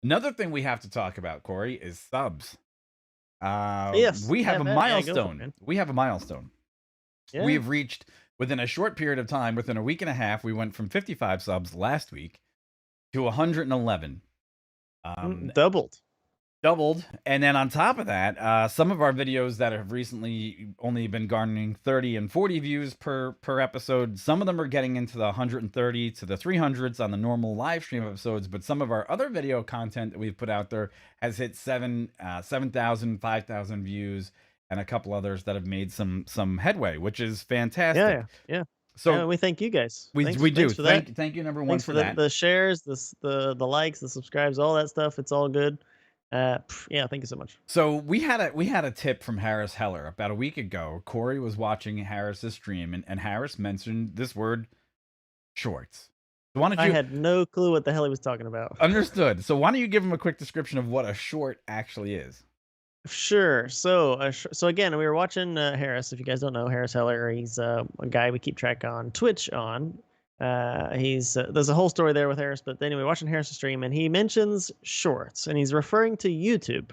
Another thing we have to talk about, Corey, is subs. Yes. We have Yeah, a man. Yeah, go for it, milestone. man. We have a milestone. We Yeah. have reached within a short period of time, within a week and a half, we went from 55 subs last week to 111. Doubled. Doubled. And then on top of that, some of our videos that have recently only been garnering 30 and 40 views per episode, some of them are getting into the 130 to the 300s on the normal live stream episodes, but some of our other video content that we've put out there has hit 7,000, 5,000 views, and a couple others that have made some headway, which is Yeah, fantastic. yeah, yeah. So We thank you guys. we do. Thanks for that. Thank you, number one, Thanks for for the that. the shares, the likes, the subscribes, all that stuff. It's all good. Yeah, thank you so much. So we had a tip from Harris Heller about a week ago. Corey was watching Harris's stream, and Harris mentioned this word, shorts. So why don't I you had no clue what the hell he was talking about. understood? So why don't you give him a quick description of what a short actually is? Sure. So again, we were watching Harris. If you guys don't know Harris Heller, he's a guy we keep track on Twitch on. He's there's a whole story there with Harris, but anyway, watching Harris stream, and he mentions shorts, and he's referring to YouTube.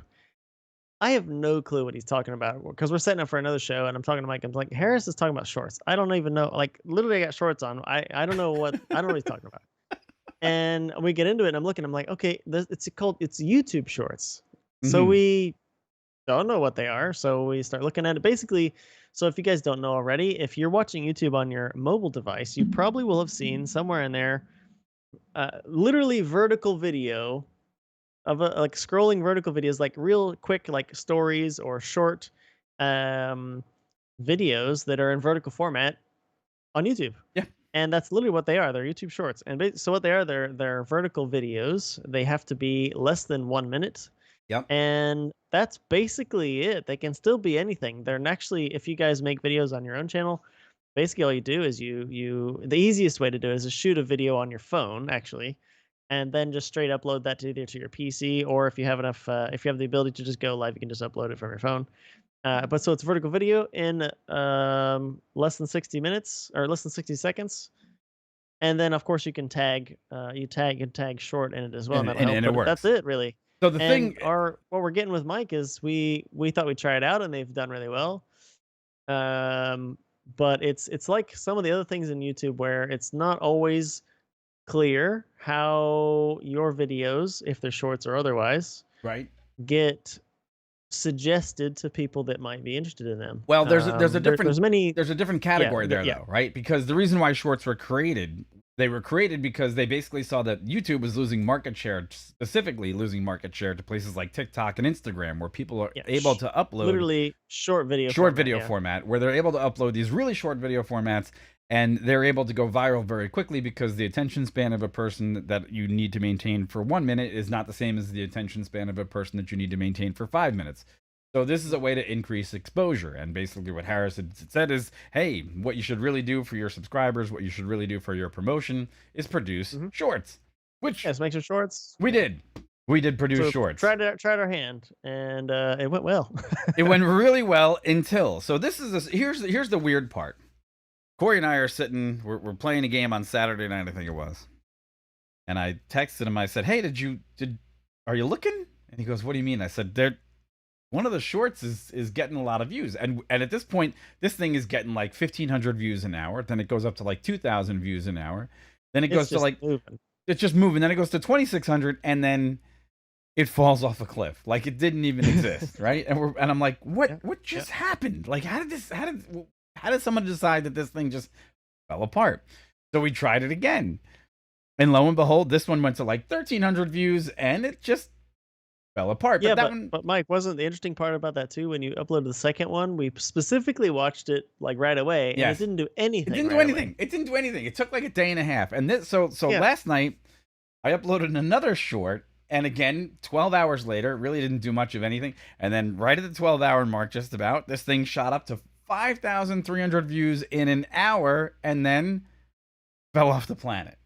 I have no clue what he's talking about because we're setting up for another show, and I'm talking to Mike. I'm like, Harris is talking about shorts. I don't even know. Like, literally, I got shorts on. I don't know what he's talking about. And we get into it, and I'm looking. I'm like, okay, it's YouTube Shorts. So Mhm. we don't know what they are. So we start looking at it. Basically, so if you guys don't know already, if you're watching YouTube on your mobile device, you probably will have seen somewhere in there, literally vertical video of like scrolling vertical videos, like real quick, like stories or short um, videos that are in vertical format on YouTube. Yeah. And that's literally what they are. They're YouTube Shorts. And so what they are, they're vertical videos. They have to be less than 1 minute. Yep. And that's basically it. They can still be anything. They're actually, if you guys make videos on your own channel, basically all you do is the easiest way to do it is to shoot a video on your phone, actually, and then just straight upload that to either to your PC, or if you have enough, if you have the ability to just go live, you can just upload it from your phone. But so it's vertical video in less than 60 minutes or less than 60 seconds. And then of course you can tag short in it as well, and that'll help. And it But that's works. it really. So the And thing, what we're getting with Mike is we thought we'd try it out, and they've done really well. But it's like some of the other things in YouTube where it's not always clear how your videos, if they're shorts or otherwise, right? get suggested to people that might be interested in them. Well, there's a different There's many. there's a different Yeah, category there, yeah, though, right? Because the reason why shorts were created, they were created because they basically saw that YouTube was losing market share, specifically losing market share to places like TikTok and Instagram, where people are yeah. able to upload Literally short video. format, where they're able to upload these really short video formats, and they're able to go viral very quickly because the attention span of a person that you need to maintain for 1 minute is not the same as the attention span of a person that you need to maintain for 5 minutes. So this is a way to increase exposure. And basically what Harris had said is, hey, what you should really do for your subscribers, what you should really do for your promotion is produce shorts, which Yes, make some shorts. we did. We did produce So shorts. tried our hand, and it went well. It went really well until, so here's the weird part. Corey and I are sitting, we're playing a game on Saturday night, I think it was. And I texted him, I said, hey, are you looking? And he goes, what do you mean? I said, one of the shorts is getting a lot of views, and at this point this thing is getting like 1,500 views an hour, then it goes up to like 2,000 views an hour, then it goes to like moving. it's just moving, then it goes to 2,600, and then it falls off a cliff like it didn't even exist. Right? And I'm like, what just happened? Like, how did someone decide that this thing just fell apart? So we tried it again, and lo and behold, this one went to like 1,300 views, and it just fell apart. Yeah, but that one, but Mike, wasn't the interesting part about that too? When you uploaded the second one, we specifically watched it like right away, and yes, it didn't do anything. It didn't do anything. It didn't do anything. It took like a day and a half. And this, so last night I uploaded another short, and again, 12 hours later, it really didn't do much of anything. And then right at the 12-hour mark, just about, this thing shot up to 5,300 views in an hour, and then fell off the planet.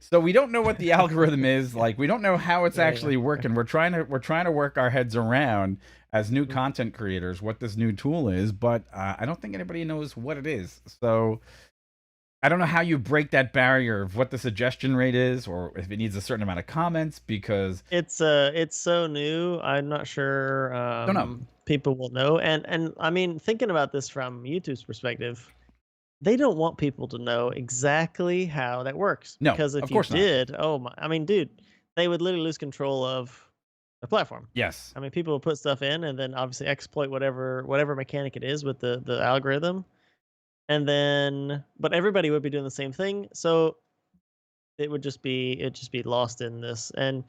So we don't know what the algorithm is. Like, we don't know how it's actually working. We're trying to work our heads around as new content creators what this new tool is, but I don't think anybody knows what it is. So I don't know how you break that barrier of what the suggestion rate is, or if it needs a certain amount of comments, because It's so new. I'm not sure don't know. people will know. And I mean, thinking about this from YouTube's perspective, they don't want people to know exactly how that works No, because if of you course not. did, oh my, I mean, dude, they would literally lose control of the platform. Yes. I mean, people will put stuff in and then obviously exploit whatever mechanic it is with the algorithm, and then but everybody would be doing the same thing. So it'd just be lost in this. And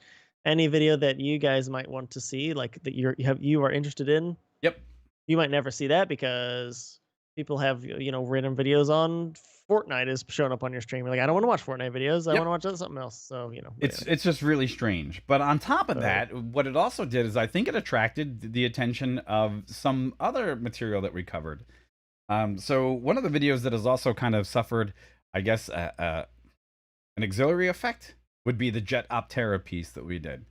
any video that you guys might want to see, like that you are interested in, Yep. you might never see that because people have random videos on Fortnite is showing up on your stream. You're like, I don't want to watch Fortnite videos. I Yep. want to watch something else. So but It's yeah. it's just really strange. But on top of So that, what it also did is I think it attracted the attention of some other material that we covered. So one of the videos that has also kind of suffered, I guess, an auxiliary effect would be the Jet Optera piece that we did.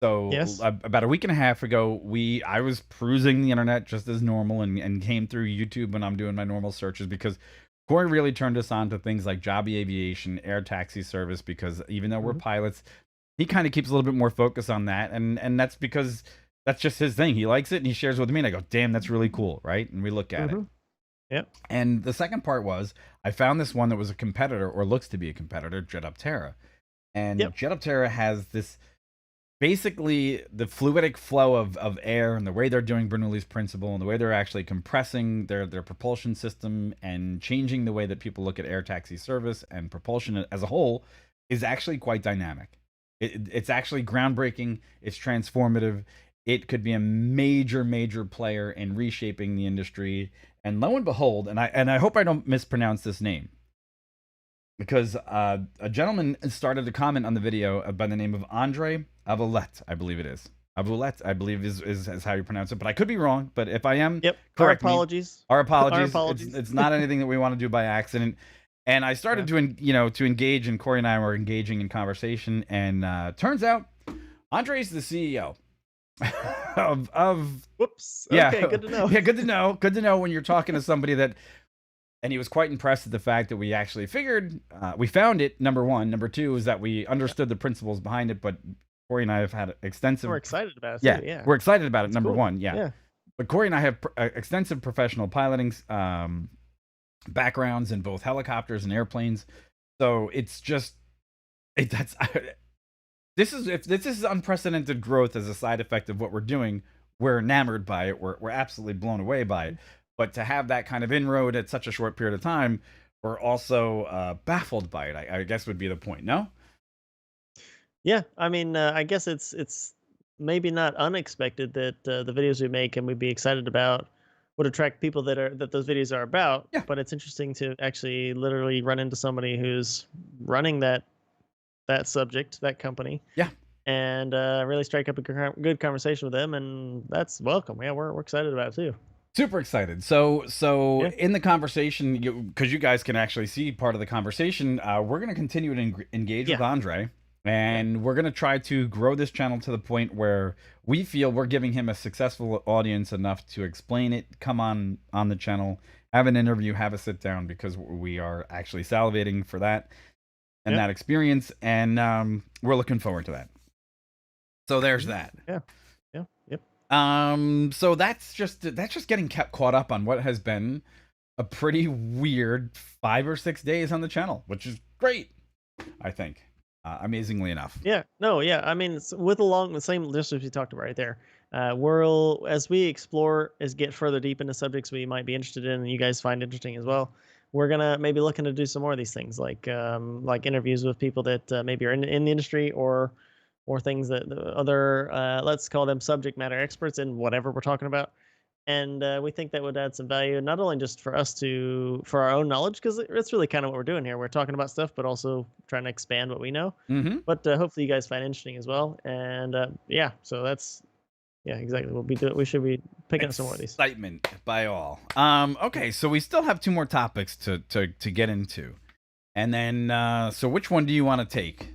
So yes. about a week and a half ago, I was cruising the internet just as normal and came through YouTube when I'm doing my normal searches, because Corey really turned us on to things like Jobby Aviation, air taxi service, because even though we're Mhm. pilots, he kind of keeps a little bit more focus on that, and that's because that's just his thing. He likes it and he shares with me, and I go, damn, that's really cool, right? And we look at it. Mhm. Yep. And the second part was I found this one that was a competitor, or looks to be a competitor, Jet Optera. And Yep. Jet Optera has this, basically the fluidic flow of air, and the way they're doing Bernoulli's principle, and the way they're actually compressing their propulsion system and changing the way that people look at air taxi service and propulsion as a whole is actually quite dynamic. It's actually groundbreaking. It's transformative. It could be a major player in reshaping the industry. And lo and behold, and I hope I don't mispronounce this name, because a gentleman started to comment on the video by the name of Andre Avulet, I believe it is. Avulet, I believe is how you pronounce it, but I could be wrong. But if I am, Yep. Our correct me. apologies. Our Our apologies. It's apologies. it's not anything that we want to do by accident. And I started Yeah. to engage, and Corey and I were engaging in conversation, and turns out Andre's the CEO of Whoops. yeah. Okay. Good to know. Yeah, good to know. Good to know when you're talking to somebody that. And he was quite impressed at the fact that we actually figured, we found it, number one. Number two is that we understood the principles behind it. But Corey and I have had extensive. We're excited about it Yeah, too. Yeah. we're excited about it. It's Number cool. one, yeah. Yeah. But Corey and I have extensive professional piloting backgrounds in both helicopters and airplanes. So it's just, that's if this is unprecedented growth as a side effect of what we're doing. We're enamored by it. We're absolutely blown away by it. But to have that kind of inroad at such a short period of time, we're also baffled by it, I guess would be the point. No? Yeah, I mean, I guess it's maybe not unexpected that the videos we make and we'd be excited about would attract people that those videos are about. Yeah. But it's interesting to actually literally run into somebody who's running that subject, that company, Yeah. and really strike up a good conversation with them, and that's welcome. Yeah, we're excited about it too. Super excited. So Yeah. in the conversation, because you guys can actually see part of the conversation, we're going to continue to engage with Yeah. Andre, and we're going to try to grow this channel to the point where we feel we're giving him a successful audience enough to explain it, come on the channel, have an interview, have a sit down, because we are actually salivating for that and Yeah. that experience, and we're looking forward to that. So there's that. Yeah. Yeah. Yep. So that's just getting kept caught up on what has been a pretty weird 5 or 6 days on the channel, which is great, I think. Amazingly enough. Yeah, no, yeah. I mean, it's with along the same list as we talked about right there. We'll as we explore, as get further deep into subjects we might be interested in, and you guys find interesting as well. We're gonna maybe looking to do some more of these things, like interviews with people that maybe are in the industry, or things that the other let's call them subject matter experts in whatever we're talking about. And we think that would add some value, not only just for us for our own knowledge, because it's really kind of what we're doing here. We're talking about stuff, but also trying to expand what we know. Mm-hmm. But hopefully you guys find it interesting as well. And yeah, so yeah, exactly. We should be picking up some more of these. Excitement by all. Okay, so we still have 2 more topics to get into, and then so which one do you want to take?